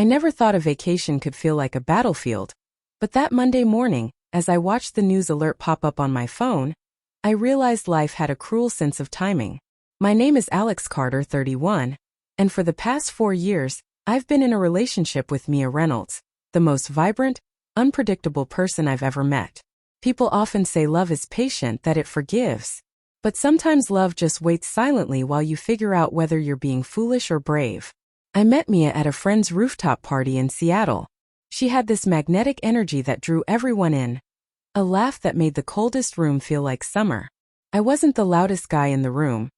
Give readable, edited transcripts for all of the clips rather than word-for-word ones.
I never thought a vacation could feel like a battlefield. But that Monday morning, as I watched the news alert pop up on my phone, I realized life had a cruel sense of timing. My name is Alex Carter, 31, and for the past 4 years, I've been in a relationship with Mia Reynolds, the most vibrant, unpredictable person I've ever met. People often say love is patient, that it forgives. But sometimes love just waits silently while you figure out whether you're being foolish or brave. I met Mia at a friend's rooftop party in Seattle. She had this magnetic energy that drew everyone in. A laugh that made the coldest room feel like summer. I wasn't the loudest guy in the room.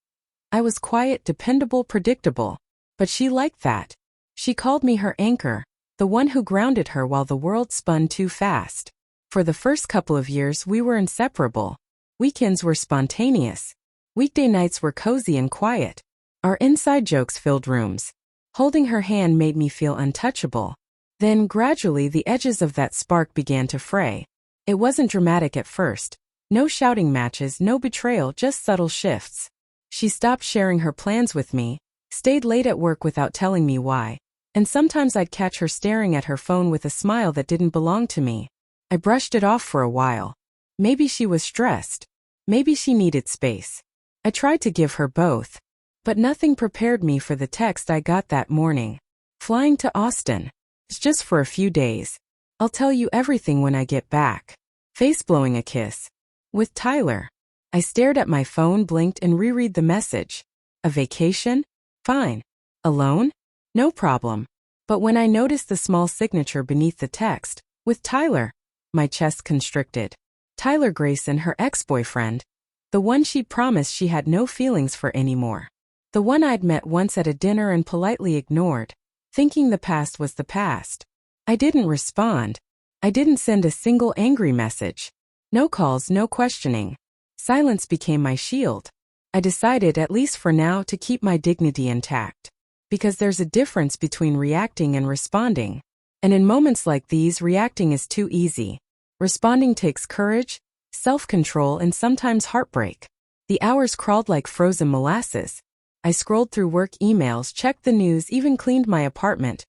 I was quiet, dependable, predictable. But she liked that. She called me her anchor, the one who grounded her while the world spun too fast. For the first couple of years, we were inseparable. Weekends were spontaneous. Weekday nights were cozy and quiet. Our inside jokes filled rooms. Holding her hand made me feel untouchable. Then, gradually, the edges of that spark began to fray. It wasn't dramatic at first. No shouting matches, no betrayal, just subtle shifts. She stopped sharing her plans with me, stayed late at work without telling me why, and sometimes I'd catch her staring at her phone with a smile that didn't belong to me. I brushed it off for a while. Maybe she was stressed. Maybe she needed space. I tried to give her both. But nothing prepared me for the text I got that morning. Flying to Austin. It's just for a few days. I'll tell you everything when I get back. Face blowing a kiss. With Tyler. I stared at my phone, blinked, and reread the message. A vacation? Fine. Alone? No problem. But when I noticed the small signature beneath the text, with Tyler, my chest constricted. Tyler Grayson, her ex-boyfriend. The one she'd promised she had no feelings for anymore. The one I'd met once at a dinner and politely ignored, thinking the past was the past. I didn't respond. I didn't send a single angry message. No calls, no questioning. Silence became my shield. I decided, at least for now, to keep my dignity intact. Because there's a difference between reacting and responding. And in moments like these, reacting is too easy. Responding takes courage, self-control, and sometimes heartbreak. The hours crawled like frozen molasses. I scrolled through work emails, checked the news, even cleaned my apartment.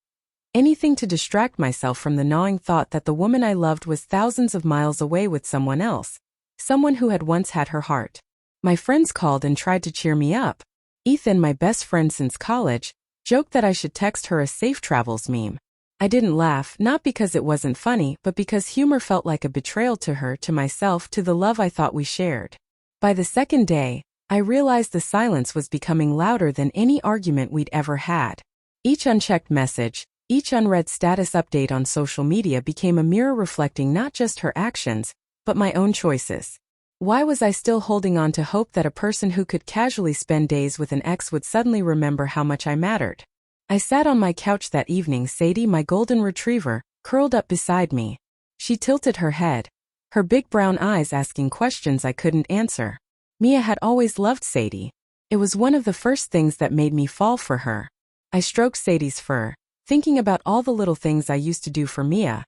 Anything to distract myself from the gnawing thought that the woman I loved was thousands of miles away with someone else. Someone who had once had her heart. My friends called and tried to cheer me up. Ethan, my best friend since college, joked that I should text her a safe travels meme. I didn't laugh, not because it wasn't funny, but because humor felt like a betrayal to her, to myself, to the love I thought we shared. By the second day, I realized the silence was becoming louder than any argument we'd ever had. Each unchecked message, each unread status update on social media became a mirror reflecting not just her actions, but my own choices. Why was I still holding on to hope that a person who could casually spend days with an ex would suddenly remember how much I mattered? I sat on my couch that evening, Sadie, my golden retriever, curled up beside me. She tilted her head, her big brown eyes asking questions I couldn't answer. Mia had always loved Sadie. It was one of the first things that made me fall for her. I stroked Sadie's fur, thinking about all the little things I used to do for Mia.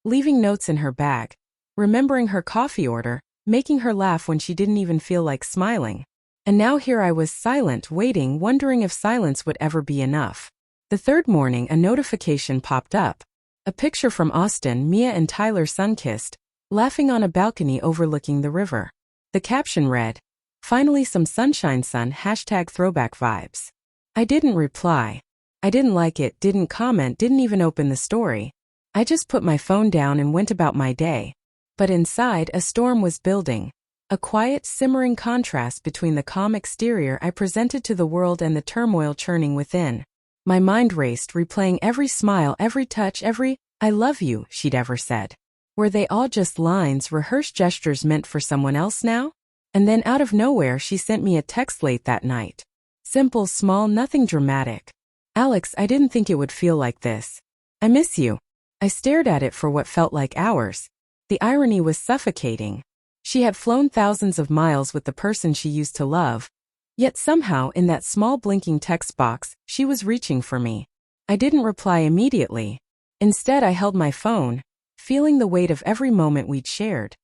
Leaving notes in her bag, remembering her coffee order, making her laugh when she didn't even feel like smiling. And now here I was, silent, waiting, wondering if silence would ever be enough. The third morning, a notification popped up. A picture from Austin, Mia and Tyler sun-kissed, laughing on a balcony overlooking the river. The caption read, "Finally some sunshine, sun, #throwback vibes." I didn't reply. I didn't like it, didn't comment, didn't even open the story. I just put my phone down and went about my day. But inside, a storm was building. A quiet, simmering contrast between the calm exterior I presented to the world and the turmoil churning within. My mind raced, replaying every smile, every touch, every "I love you" she'd ever said. Were they all just lines, rehearsed gestures meant for someone else now? And then out of nowhere, she sent me a text late that night. Simple, small, nothing dramatic. "Alex, I didn't think it would feel like this. I miss you." I stared at it for what felt like hours. The irony was suffocating. She had flown thousands of miles with the person she used to love. Yet somehow, in that small blinking text box, she was reaching for me. I didn't reply immediately. Instead, I held my phone, feeling the weight of every moment we'd shared.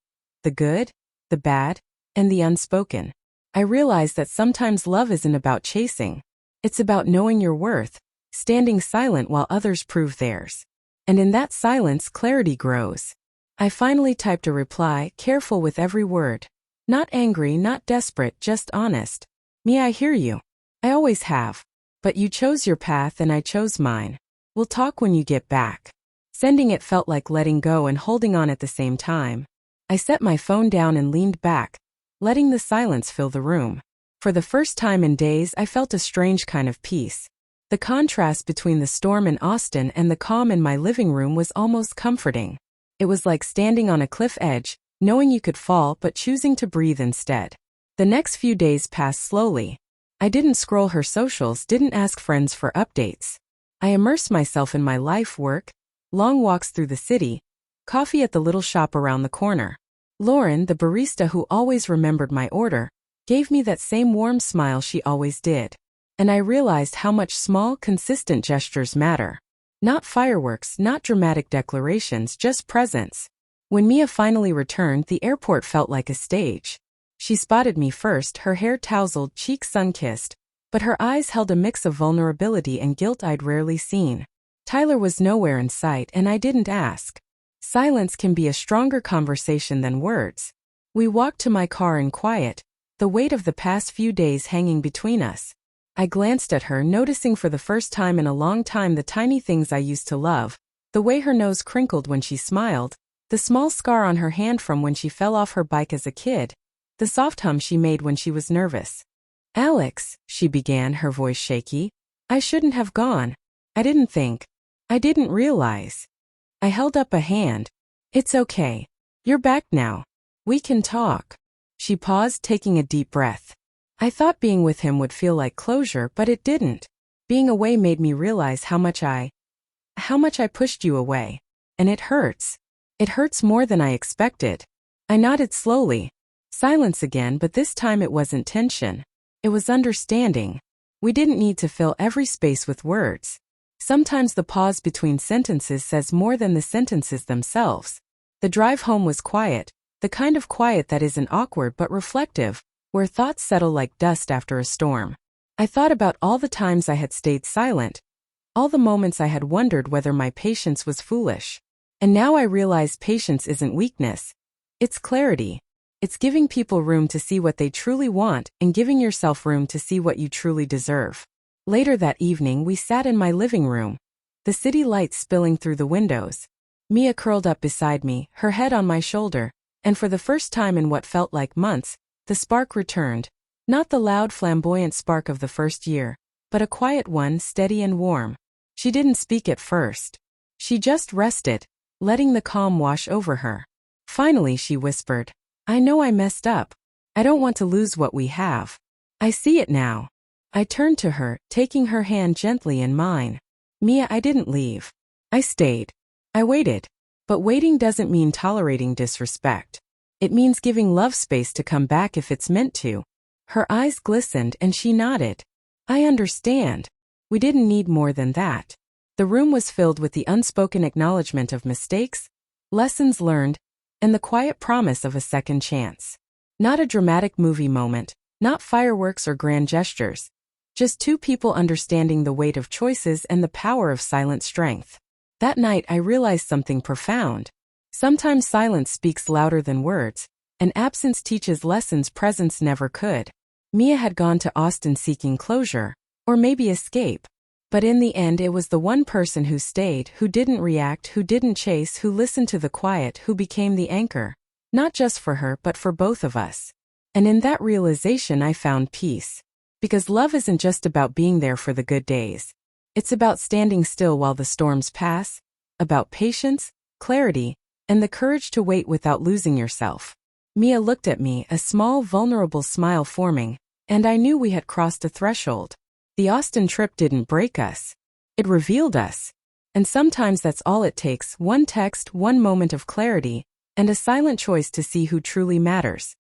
The good, the bad, and the unspoken. I realized that sometimes love isn't about chasing. It's about knowing your worth. standing silent while others prove theirs. And in that silence, clarity grows. I finally typed a reply, careful with every word. Not angry, not desperate, just honest. Mia, I hear you. I always have. But you chose your path and I chose mine. We'll talk when you get back. Sending it felt like letting go and holding on at the same time. I set my phone down and leaned back, letting the silence fill the room. For the first time in days, I felt a strange kind of peace. The contrast between the storm in Austin and the calm in my living room was almost comforting. It was like standing on a cliff edge, knowing you could fall but choosing to breathe instead. The next few days passed slowly. I didn't scroll her socials, didn't ask friends for updates. I immersed myself in my life, work, long walks through the city, coffee at the little shop around the corner. Lauren, the barista who always remembered my order, gave me that same warm smile she always did. And I realized how much small, consistent gestures matter. Not fireworks, not dramatic declarations, just presence. When Mia finally returned, the airport felt like a stage. She spotted me first, her hair tousled, cheeks sun-kissed, but her eyes held a mix of vulnerability and guilt I'd rarely seen. Tyler was nowhere in sight, and I didn't ask. Silence can be a stronger conversation than words. We walked to my car in quiet, the weight of the past few days hanging between us. I glanced at her, noticing for the first time in a long time the tiny things I used to love, the way her nose crinkled when she smiled, the small scar on her hand from when she fell off her bike as a kid, the soft hum she made when she was nervous. Alex, she began, her voice shaky. I shouldn't have gone. I didn't think. I didn't realize. I held up a hand. It's okay. You're back now. We can talk. She paused, taking a deep breath. I thought being with him would feel like closure, but it didn't. Being away made me realize how much I pushed you away. And it hurts. It hurts more than I expected. I nodded slowly. Silence again, but this time it wasn't tension. It was understanding. We didn't need to fill every space with words. Sometimes the pause between sentences says more than the sentences themselves. The drive home was quiet, the kind of quiet that isn't awkward but reflective, where thoughts settle like dust after a storm. I thought about all the times I had stayed silent, all the moments I had wondered whether my patience was foolish. And now I realize patience isn't weakness. It's clarity. It's giving people room to see what they truly want and giving yourself room to see what you truly deserve. Later that evening, we sat in my living room, the city lights spilling through the windows. Mia curled up beside me, her head on my shoulder, and for the first time in what felt like months, the spark returned. Not the loud, flamboyant spark of the first year, but a quiet one, steady and warm. She didn't speak at first. She just rested, letting the calm wash over her. Finally, she whispered, I know I messed up. I don't want to lose what we have. I see it now. I turned to her, taking her hand gently in mine. Mia, I didn't leave. I stayed. I waited. But waiting doesn't mean tolerating disrespect. It means giving love space to come back if it's meant to. Her eyes glistened and she nodded. I understand. We didn't need more than that. The room was filled with the unspoken acknowledgement of mistakes, lessons learned, and the quiet promise of a second chance. Not a dramatic movie moment, not fireworks or grand gestures. Just two people understanding the weight of choices and the power of silent strength. That night I realized something profound. Sometimes silence speaks louder than words, and absence teaches lessons presence never could. Mia had gone to Austin seeking closure, or maybe escape. But in the end it was the one person who stayed, who didn't react, who didn't chase, who listened to the quiet, who became the anchor. Not just for her, but for both of us. And in that realization I found peace. Because love isn't just about being there for the good days. It's about standing still while the storms pass, about patience, clarity, and the courage to wait without losing yourself. Mia looked at me, a small, vulnerable smile forming, and I knew we had crossed a threshold. The Austin trip didn't break us. It revealed us. And sometimes that's all it takes, one text, one moment of clarity, and a silent choice to see who truly matters.